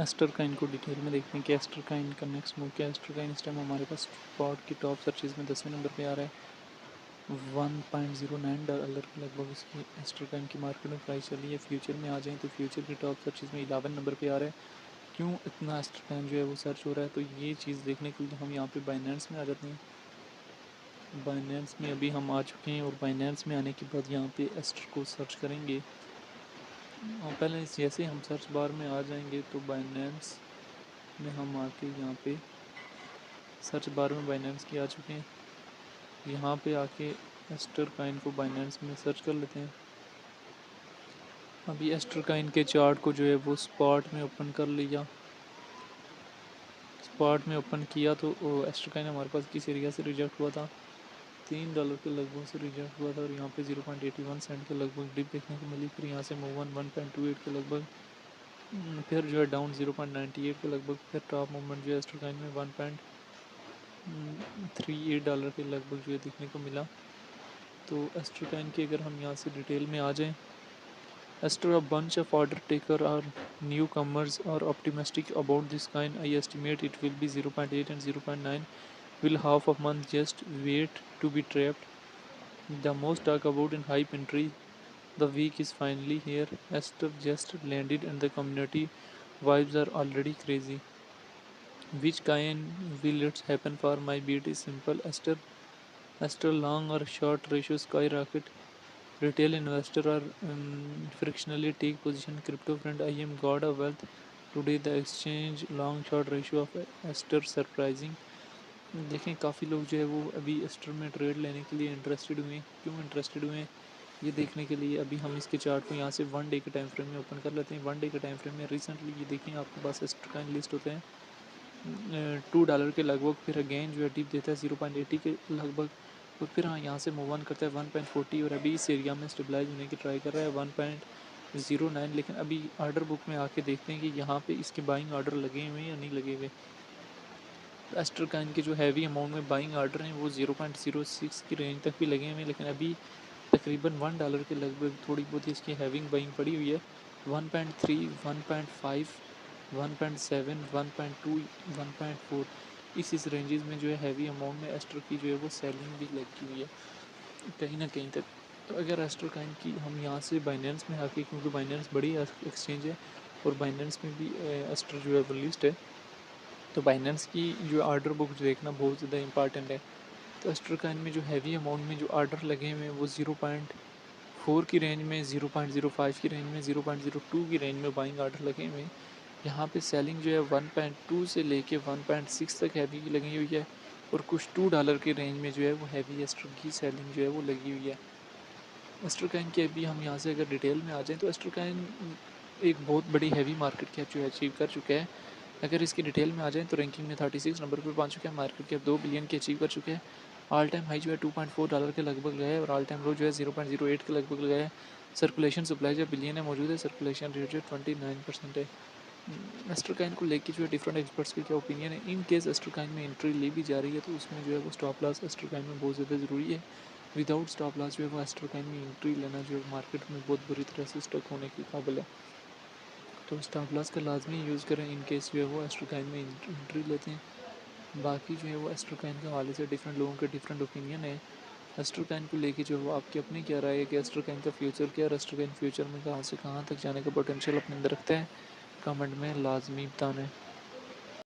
Ester Kine को detail में देखते हैं कि एस्टर काइन का नेक्स्ट मूव क्या है। एस्टर काइन इस टाइम हमारे पास स्पॉट की टॉप सर्चेज में 10वें नंबर पे आ रहा है। $1.09 के लगभग इसकी एस्टर काइन की मार्केट में प्राइस चली है। फ्यूचर में आ जाएँ तो फ्यूचर की टॉप सर्चेज में 11 नंबर पे आ रहा है। क्यों इतना एस्टर काइन जो है वो सर्च हो रहा है, तो ये चीज़ देखने के लिए हम यहाँ पे बाइनेंस में आ जाते हैं। बाइनेंस में अभी हम आ चुके हैं और बाइनेंस में आने के बाद यहाँ पे एस्टर को सर्च करेंगे। और पहले जैसे हम सर्च बार में आ जाएंगे तो बाइनेंस में हम आके यहाँ पे सर्च बार में बाइनेंस की आ चुके हैं। यहाँ पे आके एस्टर काइन को बाइनेंस में सर्च कर लेते हैं। अभी एस्टर काइन के चार्ट को जो है वो स्पॉट में ओपन कर लिया। स्पॉट में ओपन किया तो एस्टर काइन हमारे पास किस एरिया से रिजेक्ट हुआ था, $3 के लगभग से रिजेक्ट हुआ था और यहाँ पे 0.81 सेंट के लगभग डिप देखने को मिली। फिर यहाँ से मूव ऑन 1.28 के लगभग, फिर जो है डाउन 0.98 के लगभग, फिर टॉप मूवमेंट जो है एस्टर काइन में $1.38 के लगभग जो है देखने को मिला। तो एस्टर काइन की अगर हम यहाँ से डिटेल में आ जाएँ, After a bunch of order taker or newcomers are optimistic about this kind, I estimate it will be 0.8 and 0.9. Will half of month just wait to be trapped? The most talk about in hype entry. The week is finally here. Esther just landed and the community vibes are already crazy. Which kind will it happen for? My beat is simple. Esther long or short ratio skyrocket. Retail investor or frictionally take position. Crypto friend, I am god of wealth. Today the exchange long short ratio of ester surprising. देखें काफ़ी लोग जो है वो अभी ester में trade लेने के लिए इंटरेस्टेड हुए हैं। क्यों इंटरेस्टेड हुए हैं ये देखने के लिए अभी हम इसके चार्ट को यहाँ से 1 डे के टाइम फ्रेम में ओपन कर लेते हैं। 1 डे के टाइम फ्रेम में रिसेंटली ये देखें आपके पास एस्टर का लिस्ट होते हैं $2 के लगभग, फिर अगेन जो है टिप देता है 0.80 के लगभग और फिर हाँ यहाँ से मूव ऑन करता है 1.40 और अभी इस एरिया में स्टेबलाइज होने की ट्राई कर रहा है 1.09। लेकिन अभी आर्डर बुक में आके देखते हैं कि यहाँ पे इसके बाइंग आर्डर लगे हुए हैं या नहीं लगे हुए। एस्टर काइन के जो हैवी अमाउंट में बाइंग आर्डर हैं वो 0.06 की रेंज तक भी लगे हुए हैं, लेकिन अभी तकरीबन $1 के लगभग थोड़ी बहुत इसकी हैविंग बाइंग पड़ी हुई है। 1.3, 1.5, 1.7, 1.2, 1.4 इस रेंजेस में जो है हैवी अमाउंट में एस्टर की जो है वो सेलिंग भी लगी हुई है कहीं ना कहीं तक। तो अगर एस्टर काइन की हम यहाँ से बाइनेंस में आके, क्योंकि बाइनेंस बड़ी एक्सचेंज है और बाइनेंस में भी एस्टर जो है वो लिस्ट है, तो बाइनेंस की जो आर्डर बुक देखना बहुत ज़्यादा इंपॉर्टेंट है। तो एस्टर काइन में जो हैवी अमाउंट में जो आर्डर लगे हुए हैं वो 0.4 की रेंज में, 0.05 की रेंज में, 0.02 की रेंज में बाइंग आर्डर लगे हुए हैं। यहाँ पे सेलिंग जो है 1.2 से लेके 1.6 तक हैवी की लगी हुई है और कुछ $2 के रेंज में जो है वो हैवी एस्टर की सेलिंग जो है वो लगी हुई है। एस्टर काइन की अभी हम यहाँ से अगर डिटेल में आ जाएँ तो एस्टर काइन एक बहुत बड़ी हैवी मार्केट कैप जो है अचीव कर चुका है। अगर इसकी डिटेल में आ जाएँ तो रैंकिंग में 36 नंबर पर पहुँच चुका है। मार्केट कैप 2 बिलियन की अचीव कर चुके हैं। ऑल टाइम हाई जो है $2.4 के लगभग गया है और ऑल टाइम लो जो है 0.08 के लगभग गया है। सर्कुलेशन सप्लाई जो बिलियन है मौजूद है, सर्कुलेशन रेट जो 29% है। एस्टर काइन को लेके जो है डिफरेंट एक्सपर्ट्स के क्या ओपिनियन है। इन केस एस्टर काइन में एंट्री ली भी जा रही है तो उसमें जो है वो स्टॉप लॉस एस्टर काइन में बहुत ज़्यादा ज़रूरी है। विदाउट स्टॉप लॉस जो है वो एस्टर काइन में एंट्री लेना जो है मार्केट में बहुत बुरी तरह से स्टक होने के काबिल है। तो स्टॉप लॉस का लाजमी यूज़ करें इन केस जो है वो एस्टर काइन में एंट्री लेते हैं। बाकी जो है वो एस्टर काइन के हवाले से डिफरेंट लोगों के डिफरेंट ओपिनियन है। एस्टर काइन को लेके जो है वो आपकी अपनी क्या राय है कि एस्टर काइन का फ्यूचर क्या है और एस्टर काइन फ्यूचर में कहाँ से कहाँ तक जाने का पोटेंशियल अपने अंदर रखता है, कमेंट में लाजमी बताना है।